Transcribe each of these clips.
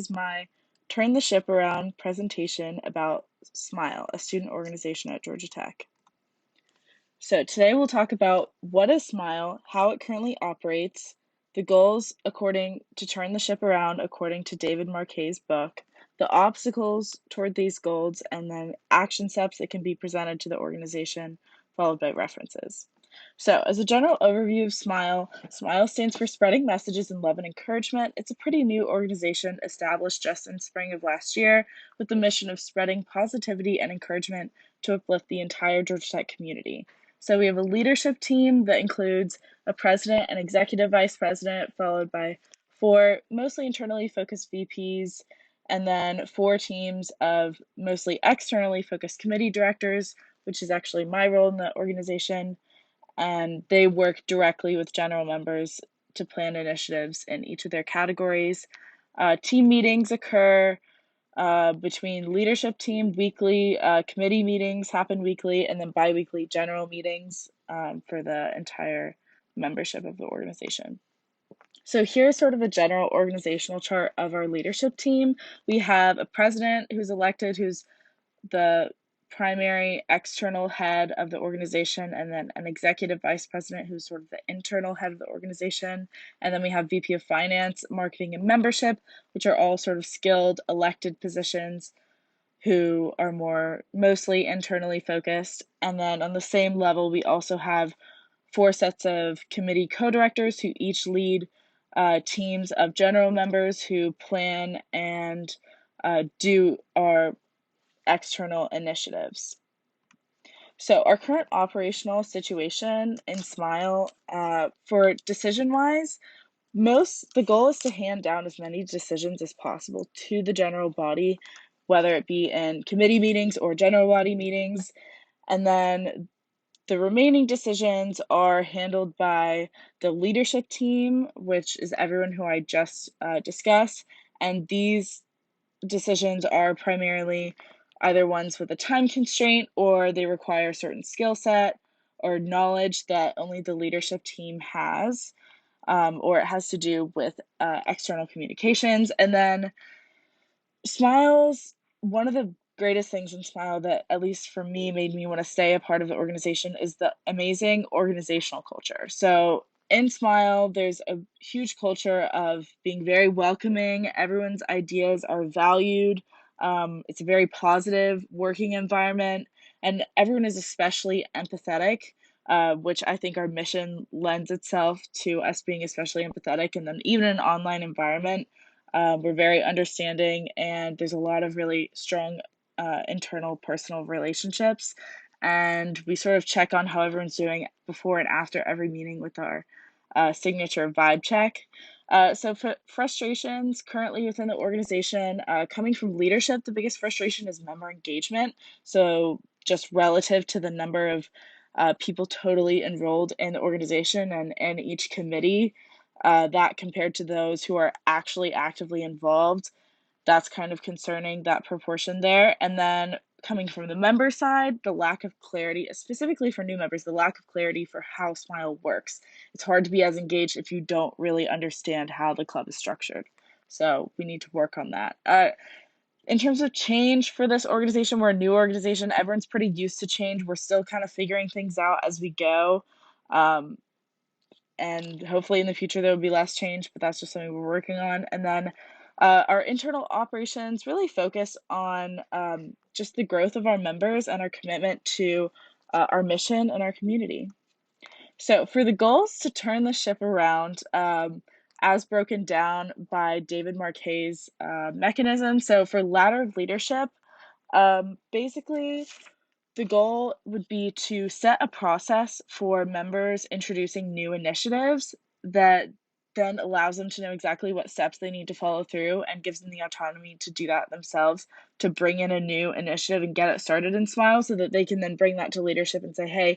is my Turn the Ship Around presentation about SMILE, a student organization at Georgia Tech. So today we'll talk about what is SMILE, how it currently operates, the goals according to Turn the Ship Around according to David Marquet's book, the obstacles toward these goals, and then action steps that can be presented to the organization, followed by references. So, as a general overview of SMILE, SMILE stands for Spreading Messages in Love and Encouragement. It's a pretty new organization established just in spring of last year with the mission of spreading positivity and encouragement to uplift the entire Georgia Tech community. So, we have a leadership team that includes a president and executive vice president, followed by 4 mostly internally focused VPs, and then 4 teams of mostly externally focused committee directors, which is actually my role in the organization. And they work directly with general members to plan initiatives in each of their categories. Team meetings occur between leadership team weekly, committee meetings happen weekly, and then bi-weekly general meetings for the entire membership of the organization. So here's sort of a general organizational chart of our leadership team. We have a president who's elected, who's the primary external head of the organization, and then an executive vice president who's sort of the internal head of the organization. And then we have VP of Finance, Marketing, and Membership, which are all sort of skilled elected positions who are mostly internally focused. And then on the same level, we also have 4 sets of committee co-directors who each lead teams of general members who plan and do our external initiatives. So our current operational situation in SMILE for decision-wise, the goal is to hand down as many decisions as possible to the general body, whether it be in committee meetings or general body meetings, and then the remaining decisions are handled by the leadership team, which is everyone who I just discussed, and these decisions are primarily either ones with a time constraint or they require a certain skill set or knowledge that only the leadership team has, or it has to do with external communications. And then one of the greatest things in SMILE that, at least for me, made me want to stay a part of the organization is the amazing organizational culture. So in SMILE, there's a huge culture of being very welcoming. Everyone's ideas are valued. It's a very positive working environment, and everyone is especially empathetic, which I think our mission lends itself to us being especially empathetic. And then even in an online environment, we're very understanding, and there's a lot of really strong internal personal relationships. And we sort of check on how everyone's doing before and after every meeting with our signature vibe check. So for frustrations currently within the organization, coming from leadership, the biggest frustration is member engagement. So just relative to the number of people totally enrolled in the organization and in each committee, that compared to those who are actually actively involved, that's kind of concerning, that proportion there. And then coming from the member side, the lack of clarity, specifically for new members, the lack of clarity for how SMILE works. It's hard to be as engaged if you don't really understand how the club is structured. So we need to work on that. In terms of change for this organization, we're a new organization. Everyone's pretty used to change. We're still kind of figuring things out as we go. And hopefully in the future there will be less change, but that's just something we're working on. And then our internal operations really focus on just the growth of our members and our commitment to our mission and our community. So for the goals to turn the ship around, as broken down by David Marquet's mechanism. So for ladder of leadership, basically the goal would be to set a process for members introducing new initiatives that then allows them to know exactly what steps they need to follow through and gives them the autonomy to do that themselves, to bring in a new initiative and get it started in SMILE so that they can then bring that to leadership and say, hey,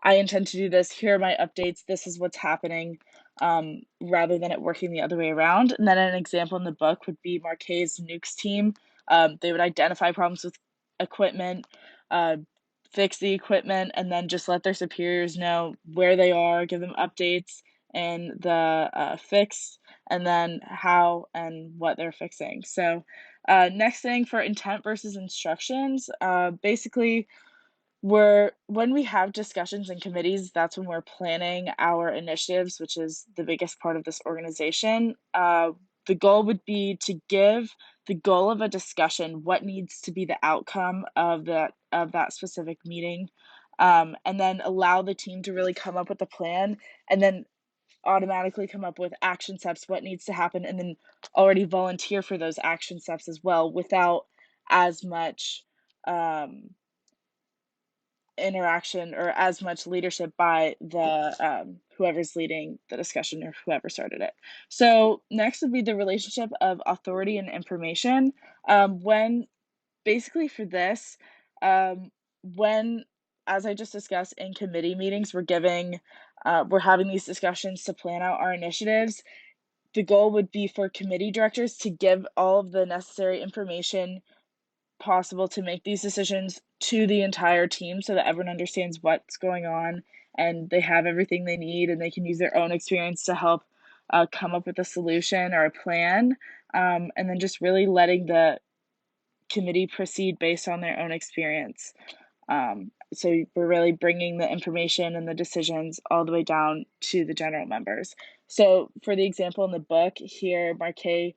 I intend to do this. Here are my updates. This is what's happening, rather than it working the other way around. And then an example in the book would be Marquet's Nukes team. They would identify problems with equipment, fix the equipment, and then just let their superiors know where they are, give them updates and the fix, and then how and what they're fixing. So next thing for intent versus instructions, basically when we have discussions in committees, that's when we're planning our initiatives, which is the biggest part of this organization. The goal would be to give the goal of a discussion, what needs to be the outcome of that specific meeting, and then allow the team to really come up with a plan, and then automatically come up with action steps, what needs to happen, and then already volunteer for those action steps as well without as much um, interaction or as much leadership by the whoever's leading the discussion or whoever started it. So next would be the relationship of authority and information. When basically for this, when as I just discussed in committee meetings, we're having these discussions to plan out our initiatives. The goal would be for committee directors to give all of the necessary information possible to make these decisions to the entire team so that everyone understands what's going on and they have everything they need and they can use their own experience to help come up with a solution or a plan. And then just really letting the committee proceed based on their own experience. So we're really bringing the information and the decisions all the way down to the general members. So for the example in the book here, Marquet,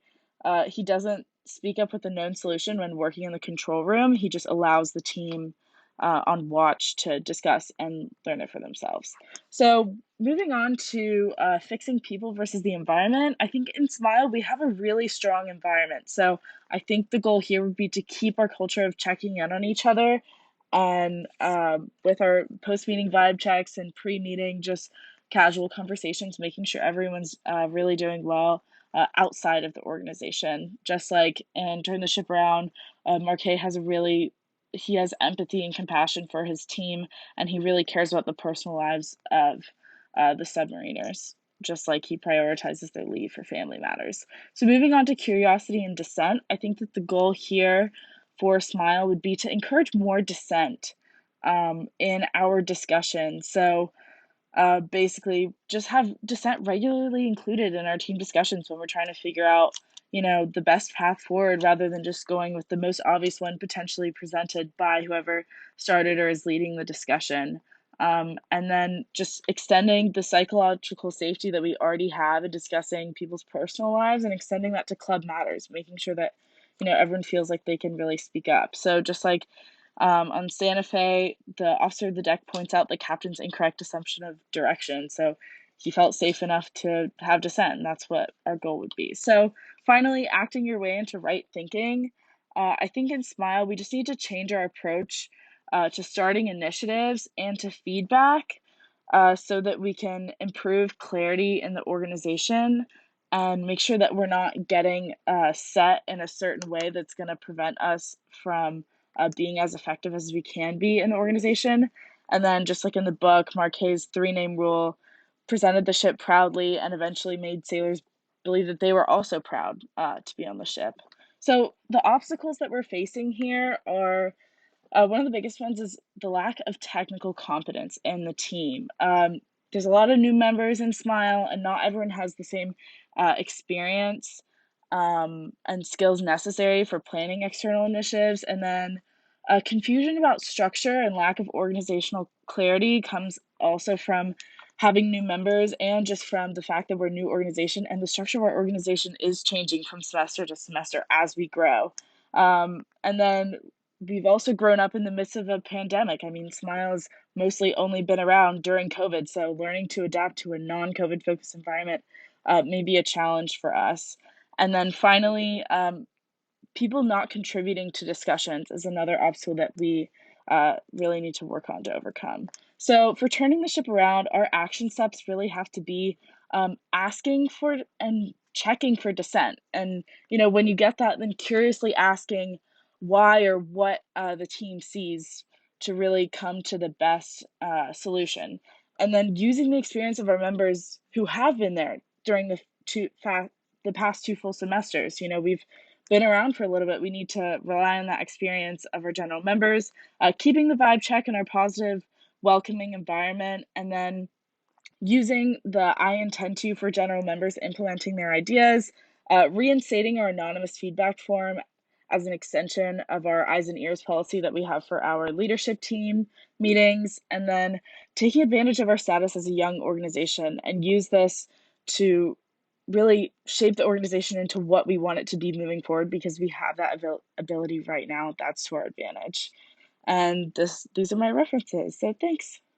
he doesn't speak up with a known solution when working in the control room. He just allows the team on watch to discuss and learn it for themselves. So moving on to fixing people versus the environment, I think in Smile we have a really strong environment. So I think the goal here would be to keep our culture of checking in on each other and with our post-meeting vibe checks and pre-meeting just casual conversations, making sure everyone's really doing well outside of the organization. Just like and Turn the Ship Around, Marquet he has empathy and compassion for his team, and he really cares about the personal lives of the submariners, just like he prioritizes their leave for family matters. So moving on to curiosity and dissent, I think that the goal here for Smile would be to encourage more dissent in our discussion. So basically, just have dissent regularly included in our team discussions when we're trying to figure out, the best path forward rather than just going with the most obvious one potentially presented by whoever started or is leading the discussion. And then just extending the psychological safety that we already have in discussing people's personal lives and extending that to club matters, making sure that, everyone feels like they can really speak up. So just like on Santa Fe, the officer of the deck points out the captain's incorrect assumption of direction. So he felt safe enough to have dissent, and that's what our goal would be. So finally, acting your way into right thinking. I think in Smile, we just need to change our approach to starting initiatives and to feedback so that we can improve clarity in the organization and make sure that we're not getting set in a certain way that's going to prevent us from being as effective as we can be in the organization. And then, just like in the book, Marquet's three-name rule presented the ship proudly and eventually made sailors believe that they were also proud to be on the ship. So, the obstacles that we're facing here are one of the biggest ones is the lack of technical competence in the team. There's a lot of new members in Smile, and not everyone has the same experience and skills necessary for planning external initiatives. And then confusion about structure and lack of organizational clarity comes also from having new members and just from the fact that we're a new organization and the structure of our organization is changing from semester to semester as we grow. And then we've also grown up in the midst of a pandemic. I mean, Smile's mostly only been around during COVID, so learning to adapt to a non-COVID focused environment may be a challenge for us. And then finally, people not contributing to discussions is another obstacle that we really need to work on to overcome. So for turning the ship around, our action steps really have to be asking for and checking for dissent. And, when you get that, then curiously asking why or what the team sees to really come to the best solution. And then using the experience of our members who have been there during the past two full semesters. We've been around for a little bit. We need to rely on that experience of our general members, keeping the vibe check in our positive, welcoming environment, and then using the I intend to for general members implementing their ideas, reinstating our anonymous feedback form as an extension of our eyes and ears policy that we have for our leadership team meetings, and then taking advantage of our status as a young organization and use this to really shape the organization into what we want it to be moving forward, because we have that ability right now. That's to our advantage. And these are my references. So thanks.